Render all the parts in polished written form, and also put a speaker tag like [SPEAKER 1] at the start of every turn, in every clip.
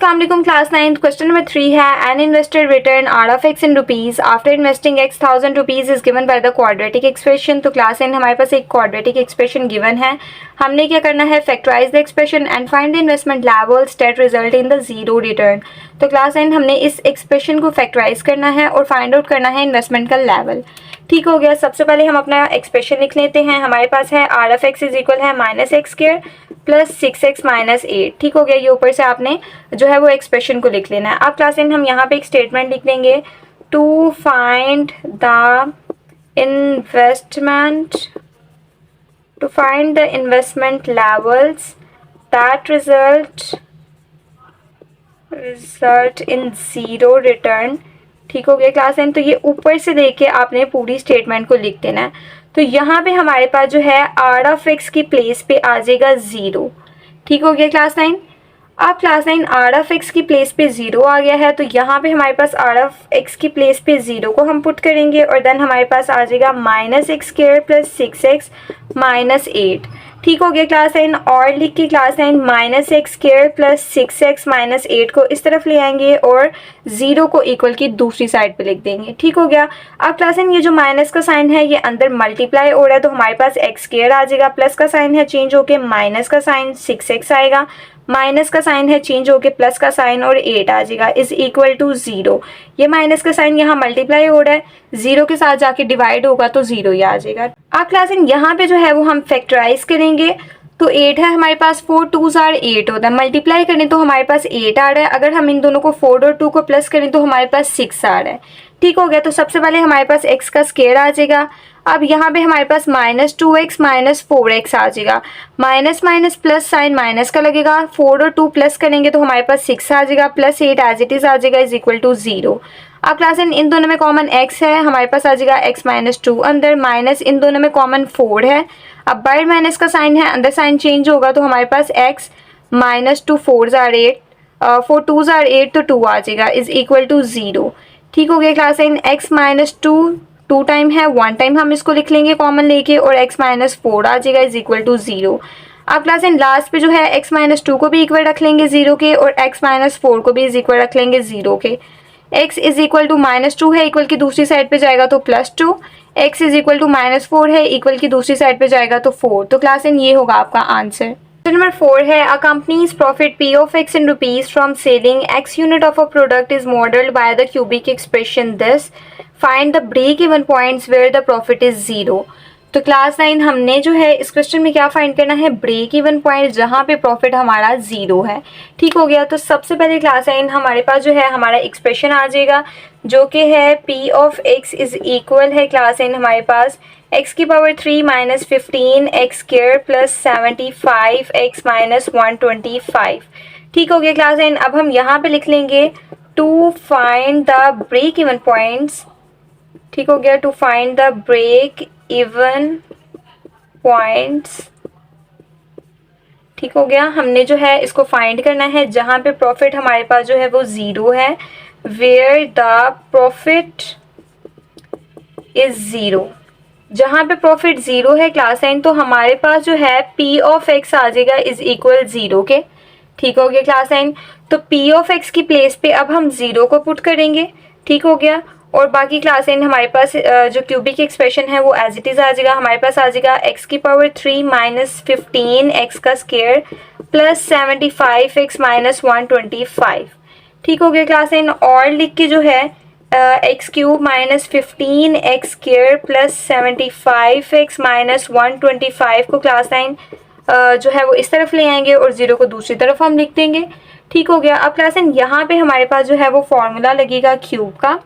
[SPEAKER 1] अस्सलाम वालेकुम class 9 question number 3 है an investor return R of X in rupees after investing X 1000 rupees is given by the quadratic expression. तो class 9 हमारे पास एक quadratic expression given है, हमने क्या करना है factorise the expression and find the investment levels that result in the zero return. तो class 9 हमने इस एक्सप्रेशन को फैक्टराइज करना है और फाइंड आउट करना है इन्वेस्टमेंट का लेवल। ठीक हो गया। सबसे पहले हम अपना एक्सप्रेशन लिख लेते हैं। हमारे पास है R of X is equal है minus X square plus 6x minus 8। ठीक हो गया। ये ऊपर से आपने जो है वो एक्सप्रेशन को लिख लेना है। अब क्लास 9 हम यहाँ पे एक स्टेटमेंट लिख देंगे to find the investment levels that result in zero return. ठीक हो गया क्लास 9। तो ये ऊपर से देख के आपने पूरी स्टेटमेंट को लिख देना है। तो यहाँ पे हमारे पास जो है आर ऑफ एक्स की प्लेस पे आ जाएगा जीरो। ठीक हो गया क्लास 9। अब क्लास 9 आर ऑफ एक्स की प्लेस पे जीरो आ गया है, तो यहाँ पे हमारे पास आर ऑफ एक्स की प्लेस पे जीरो को हम पुट करेंगे और देन हमारे पास आ जाएगा minus X square plus 6x minus 8। ठीक हो गया क्लास 9। और लिख के class 9 minus X square plus 6x minus 8 को इस तरफ ले आएंगे और जीरो को इक्वल की दूसरी साइड पे लिख देंगे। ठीक हो गया। अब क्लास 9 ये जो माइनस का साइन है ये अंदर मल्टीप्लाई हो रहा है, तो हमारे पास एक्स स्क्वायर आ जाएगा, प्लस का साइन है चेंज होके माइनस का साइन 6x आएगा, माइनस का साइन है चेंज होके प्लस का साइन और 8 आ जाएगा इज इक्वल टू जीरो। ये माइनस का साइन यहाँ मल्टीप्लाई हो रहा है, जीरो के साथ जाके डिवाइड होगा तो जीरो ही आ जाएगा। अब क्लास यहाँ पे जो है वो हम फैक्टराइज करेंगे। तो 8 है हमारे पास, 4 2s आर 8 होता है, मल्टीप्लाई करें तो हमारे पास 8 आ रहा है। अगर हम इन दोनों को 4 और 2 को प्लस करें तो हमारे पास 6 आ रहा है। ठीक हो गया। तो सबसे पहले हमारे पास x का स्क्वायर आ जाएगा। अब यहाँ पे हमारे पास माइनस 2x माइनस 4x आ जाएगा, minus minus plus sign minus का लगेगा, 4 और 2 प्लस करेंगे तो हमारे पास 6 आ जाएगा, प्लस 8 एज इट इज आ जाएगा इज इक्वल टू जीरो। अब क्लास इन दोनों में कॉमन x है, हमारे पास आ जाएगा x माइनस 2 अंदर, माइनस इन दोनों में कॉमन 4 है। अब बाहर माइनस का साइन है, अंदर साइन चेंज होगा तो हमारे पास x minus 2 4s or 8, 4 2s or 8 तो 2 आ जाएगा इज इक्वल टू जीरो। ठीक हो गया class in x minus 2 time है, 1 टाइम हम इसको लिख लेंगे कॉमन लेके और x माइनस 4 आ जाएगा इज इक्वल टू जीरो। अब क्लास इन लास्ट पे जो है x माइनस 2 को भी इक्वल रख लेंगे जीरो के और x माइनस 4 को भी इज इक्वल रख लेंगे जीरो के। x is equal to minus 2 है, इक्वल की दूसरी साइड पे जाएगा तो plus 2, x is equal to minus 4 है, इक्वल की दूसरी साइड पे जाएगा तो 4। तो क्लास इन ये होगा आपका आंसर। नंबर 4 है a company's profit p of x in rupees from selling x unit of a product is modeled by the cubic expression this. Find the break even points where the profit is zero. तो class 9 हमने जो है इस question में क्या find करना है, break even point जहाँ पे प्रॉफिट हमारा जीरो है। ठीक हो गया। तो सबसे पहले क्लास 9 हमारे पास जो है हमारा एक्सप्रेशन आ जाएगा जो कि है p of x is equal है क्लास 9 हमारे पास x की power 3 minus 15 x square plus 75 x minus 125। ठीक हो गया क्लास 9। अब हम यहाँ पे लिख लेंगे to find the break even points. ठीक हो गया। To find the break even points. ठीक हो गया। हमने जो है इसको फाइंड करना है जहाँ पे प्रॉफिट हमारे पास जो है वो जीरो है, where the profit is zero. जहाँ पे प्रॉफिट जीरो है क्लास 9 तो हमारे पास जो है p ऑफ x आ जाएगा इज इक्वल जीरो के। ठीक हो गया क्लास 9। तो p ऑफ x की प्लेस पे अब हम जीरो को पुट करेंगे। ठीक हो गया। और बाकी क्लास 9 हमारे पास जो क्यूबिक एक्सप्रेशन है वो एज इट इज आ जाएगा। हमारे पास आ जाएगा x की पावर 3 माइनस 15 x का स्क्वायर प्लस 75 x माइनस 125। ठीक हो गया क्लास 9। और लिख के जो है x cube minus 15 X square plus 75 x minus 125 को क्लास 9 जो है वो इस तरफ ले आएंगे और जीरो को दूसरी तरफ हम लिख देंगे। ठीक हो गया। अब क्लास 9 यहाँ पे हमारे पास जो है वो फॉर्मूला लगेगा क्यूब का।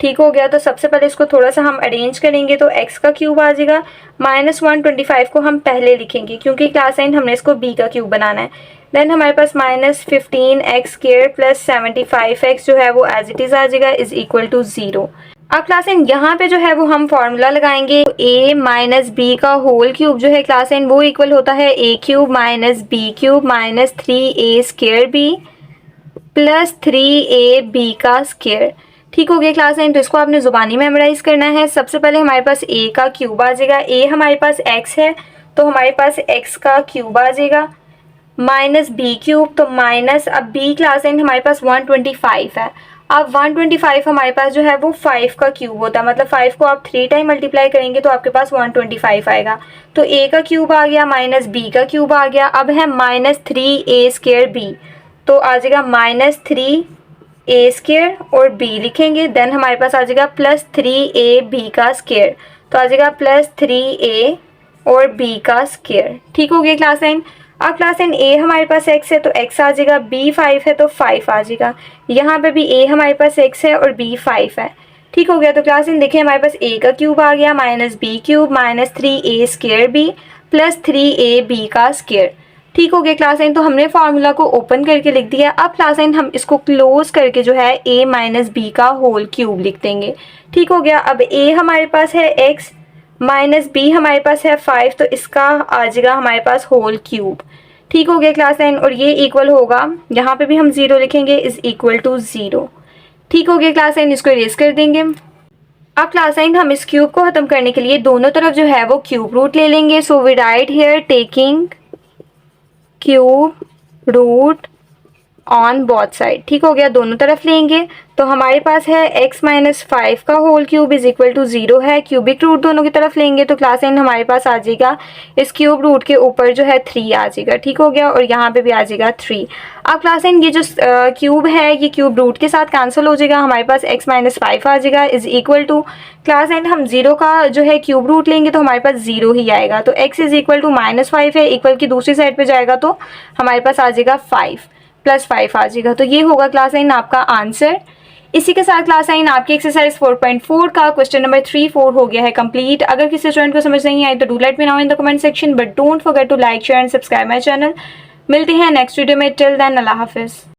[SPEAKER 1] ठीक हो गया। तो सबसे पहले इसको थोड़ा सा हम अरेंज करेंगे तो x का क्यूब आ जाएगा, माइनस 125 को हम पहले लिखेंगे क्योंकि क्लास 9 हमने इसको b का क्यूब बनाना है। देन हमारे पास minus 15 X square plus 75 X जो है वो एज इट इज आ जाएगा इज इक्वल टू जीरो। अब क्लास 9 यहाँ पे जो है वो हम फॉर्मूला लगाएंगे a माइनस बी का होल क्यूब जो है क्लास 9 वो इक्वल होता है a cube minus B cube minus 3a square b plus 3ab का स्क्वायर। ठीक हो गया क्लास 9। तो इसको आपने जुबानी मेमोराइज करना है। सबसे पहले हमारे पास a का क्यूब आ जाएगा, a हमारे पास x है तो हमारे पास x का क्यूब आ जाएगा माइनस बी क्यूब, तो माइनस, अब बी क्लास एंड हमारे पास 125 है। अब 125 हमारे पास जो है वो 5 का क्यूब होता है, मतलब 5 को आप 3 टाइम मल्टीप्लाई करेंगे तो आपके पास 125 आएगा। तो ए का क्यूब आ गया माइनस बी का क्यूब आ गया। अब है माइनस 3a² बी, तो आ जाएगा माइनस 3a² और b लिखेंगे। देन हमारे पास आ जाएगा प्लस 3ab का स्क्वायर, तो आ जाएगा प्लस 3a और b का स्क्वायर। ठीक हो गया क्लास एंड। अब क्लास एंड a हमारे पास x है तो x आ जाएगा, b 5 है तो 5 आ जाएगा। यहाँ पे भी a हमारे पास x है और b 5 है। ठीक हो गया। तो क्लास एंड देखिए हमारे पास a का क्यूब आ गया minus B cube minus 3a² b plus 3ab का स्क्वायर। ठीक हो गया क्लास एंड। तो हमने फार्मूला को ओपन करके लिख दिया। अब क्लास एंड हम इसको क्लोज करके जो है a माइनस बी का होल क्यूब लिख देंगे। ठीक हो गया। अब a हमारे पास है x माइनस बी हमारे पास है 5, तो इसका आ जाएगा हमारे पास होल क्यूब। ठीक हो गया क्लास एंड। और ये इक्वल होगा, यहाँ पे भी हम 0 लिखेंगे, इज इक्वल टू 0। ठीक हो गया क्लास एंड, इसको इरेज कर देंगे। अब क्लास एंड हम इस क्यूब को खत्म करने के लिए दोनों तरफ जो है वो क्यूब रूट ले लेंगे। So we write here taking cube root on both side. ठीक हो गया, दोनों तरफ लेंगे तो हमारे पास है x माइनस 5 का whole cube is equal to 0 है। क्यूबिक रूट दोनों की तरफ लेंगे तो क्लास एंड हमारे पास आ जाएगा, इस क्यूब रूट के ऊपर जो है 3 आ जाएगा। ठीक हो गया, और यहाँ पे भी आ जाएगा 3। अब क्लास एंड ये जो क्यूब है ये क्यूब रूट के साथ कैंसिल हो जाएगा, हमारे पास x माइनस 5 आ जाएगा is equal to, class and हम 0 का जो है क्यूब रूट लेंगे तो हमारे पास 0 ही आएगा। तो x is equal to minus 5 है, इक्वल की दूसरी साइड पे जाएगा तो हमारे पास आ जाएगा 5 प्लस 5 आ जाएगा। तो ये होगा क्लास नाइन आपका आंसर। इसी के साथ क्लास 9 आपकी एक्सरसाइज 4.4 का क्वेश्चन नंबर 3-4 हो गया है कंप्लीट। अगर किसी स्टूडेंट को समझ नहीं आई तो do let me know in the comment section, but don't forget to like share and subscribe my channel. मिलते हैं नेक्स्ट वीडियो में। टिल देन अल्लाह हाफिज़।